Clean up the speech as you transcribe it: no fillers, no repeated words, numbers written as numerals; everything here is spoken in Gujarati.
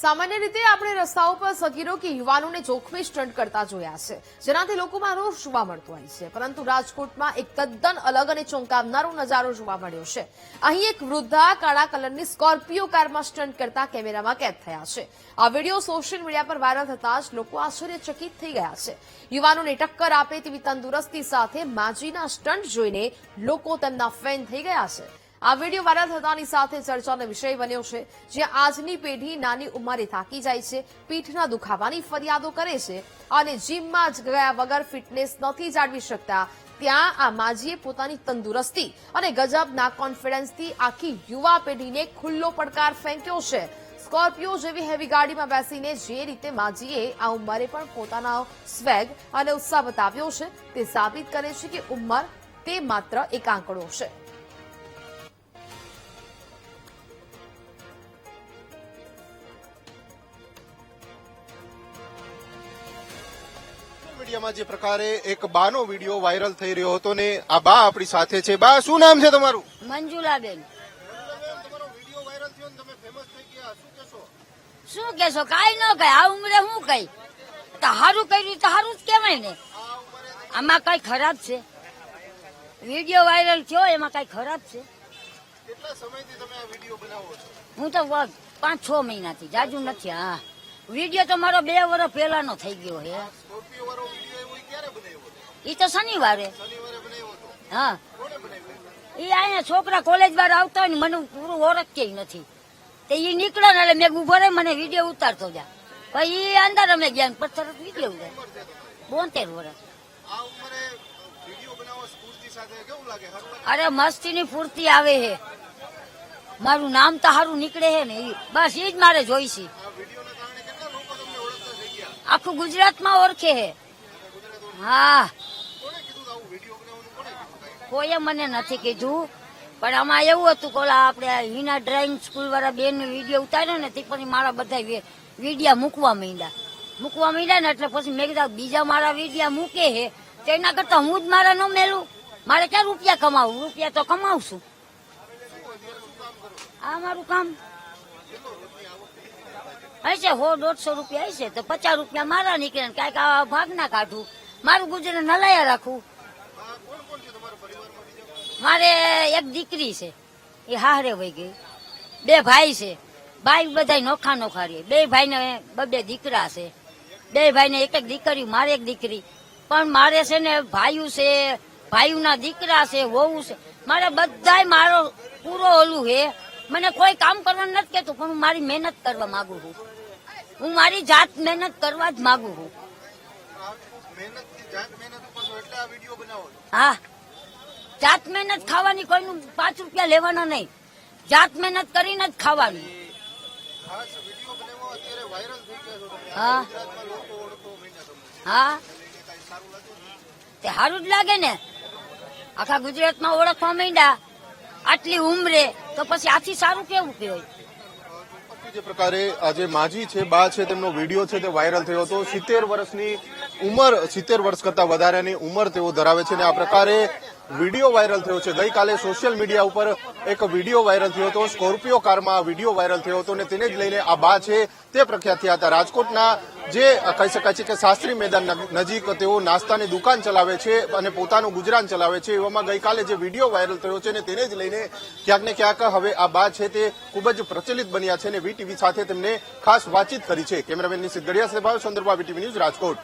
સામાન્ય રીતે આપણે રસ્તાઓ પર સગીરો કે યુવાનોને જોખમી સ્ટન્ટ કરતા જોયા છે, જેનાથી લોકોમાં રોષ જોવા મળતો હોય છે. પરંતુ રાજકોટમાં એક તદ્દન અલગ અને ચોંકાવનારો નજારો જોવા મળ્યો છે. અહીં એક વૃદ્ધા કાળા કલરની સ્કોર્પિયો કારમાં સ્ટન્ટ કરતા કેમેરામાં કેદ થયા છે. આ વિડીયો સોશિયલ મીડિયા પર વાયરલ થતા જ લોકો આશ્ચર્યચકિત થઈ ગયા છે. યુવાનોને ટક્કર આપે તેવી તંદુરસ્તી સાથે માજીના સ્ટન્ટ જોઈને લોકો તેમના ફેન થઈ ગયા છે. આ વિડીયો વાયરલ થતાની સાથે ચર્ચાનો વિષય બન્યો છે, જ્યાં આજની પેઢી નાની ઉંમરે થાકી જાય છે, પીઠના દુખાવાની ફરિયાદો કરે છે અને જીમમાં જ ગયા વગર ફિટનેસ નથી જાળવી શકતા. ત્યાં આ માજીએ પોતાની તંદુરસ્તી અને ગજબના કોન્ફિડન્સથી આખી યુવા પેઢીને ખુલ્લો પડકાર ફેંક્યો છે. સ્કોર્પિયો જેવી હેવી ગાડીમાં બેસીને જે રીતે માજીએ આ ઉંમરે પણ પોતાનો સ્વેગ અને ઉત્સાહ બતાવ્યો છે, તે સાબિત કરે છે કે ઉંમર તે માત્ર એક આંકડો છે. મીડિયામાં જે પ્રકારે એક બાનો વિડીયો વાયરલ થઈ રહ્યો હતો ને આ બા આપણી સાથે છે. બા, શું નામ છે તમારું? મંજુલાબેન. તમારો વિડીયો વાયરલ થયો ને તમે ફેમસ થઈ ગયા, શું કહેશો? શું કેશો? કાઈ ન કઈ. આ ઉંમરે શું કઈ? તો સારું કર્યું તો સારું જ કહેવાય ને. આમાં કઈ ખરાબ છે? વિડીયો વાયરલ થયો એમાં કઈ ખરાબ છે? કેટલા સમયથી તમે આ વિડીયો બનાવો છો? હું તો 5-6 મહિનાથી, જાજુ નથી. હા, વિડીયો તો મારો 2 વર્ષ પહેલાનો થઈ ગયો હે. સ્કોર્પિયો વાળો વિડીયો એવો ક્યારે બનાવ્યો હતો? ઈ તો શનિવારે. શનિવારે બનાવ્યો હતો. હા, કોણે બનાવ્યો? ઈ અહીંયા છોકરા કોલેજ બાર આવતા હોય ને મને પૂરું ઓળખે નથી. તે ઈ નીકળે ને એટલે મેં ઉભો રહી મને વિડીયો ઉતારતો જા. પછી ઈ અંદર અમે ગયા પછી તરત વિડીયો ઉતાર. 72 વર્ષ. આ ઉંમરે વિડીયો બનાવવા સ્ફૂર્તિ સાથે કેવું લાગે? અરે મસ્તીની ફૂર્તિ આવે હે. મારું નામ તો સારું નીકળે હે ને ઈ બસ ઈ જ મારે જોઈશી. આ વિડીયોના કારણે કેટલા લોકો તમને ઓળખતા થઈ ગયા? આખું ગુજરાતમાં ઓળખે હે. હા, કોણે કીધું આવું વિડીયો બનાવવાનું? કોણે કીધું? કોઈએ મને નથી કીધું, પણ આમાં એવું હતું કે ઓલા આપણે હિના ડ્રોઈંગ સ્કૂલ વાળા બેન નો વિડીયો ઉતાર્યો ને તે પછી મારા બધા વિડીયા મૂકવા માંડ્યા ને એટલે પછી મેં કીધું બીજા મારા વિડીયા મૂકે હે તેના કરતા હું જ મારા ન મેલું. મારે ક્યાં રૂપિયા કમાવું? રૂપિયા તો કમાવશું. આ મારું કામ હશે 100-150 રૂપિયા હશે તો 50 રૂપિયા મારા નીકળે ને કાંઈક આવા ભાગ ના કાઢું. મારું ગુજરાત નલાયા રાખું. મારે એક દીકરી છે, એ હારે વહી ગઈ. 2 ભાઈ છે. ભાઈ બધા નોખા રહે. 2 ભાઈને 2 દીકરા છે. 2 ભાઈને એક દીકરી, મારે એક દીકરી. પણ મારે છે ને ભાઈઓ છે, ભાઈઓના દીકરા છે, વહુ છે. મારે બધાય મારો પૂરો ઓલું હે. મને કોઈ કામ કરવાનું નથી કેતું, પણ હું મારી મહેનત કરવા માંગુ છું. હું મારી જાત મહેનત કરવા જ માંગુ છું. હા, જાત મહેનત ખાવાની, કોઈનું 5 રૂપિયા લેવાના નહીં. જાત મહેનત કરીને જ ખાવાની. હા હા, તે સારું જ લાગે ને. આખા ગુજરાતમાં ઓળખવા માંડ્યા આટલી ઉંમરે, તો પછી આથી સારું કેવું કહેવાય? જે પ્રકારે આજે માજી છે, બા છે, તેમનો વિડીયો છે તે વાયરલ થયો હતો. 70 વર્ષની ઉંમર, 70 વર્ષ કરતા વધારાની ઉંમર તેઓ ધરાવે છે અને આ પ્રકારે વિડીયો વાયરલ થયો છે. ગઈકાલે સોશિયલ મીડિયા ઉપર એક વિડીયો વાયરલ થયો હતો. સ્કોર્પિયો કારમાં આ વિડીયો વાયરલ થયો હતો અને તેને જ લઈને આ બા છે તે પ્રખ્યાત થયા હતા. રાજકોટના જે કહી શકાય છે કે શાસ્ત્રી મેદાન નજીક તેઓ નાસ્તાની દુકાન ચલાવે છે અને પોતાનું ગુજરાન ચલાવે છે. એવામાં ગઈકાલે જે વિડીયો વાયરલ થયો છે ને તેને જ લઈને ક્યાંક ને ક્યાંક હવે આ બા છે તે ખૂબ જ પ્રચલિત બન્યા છે અને વીટીવી સાથે તેમને ખાસ વાતચીત કરી છે. કેમેરામેનની સિદ્ધ ગડિયા સાથે ભાવ ચંદ્રબા, વીટીવી ન્યૂઝ, રાજકોટ.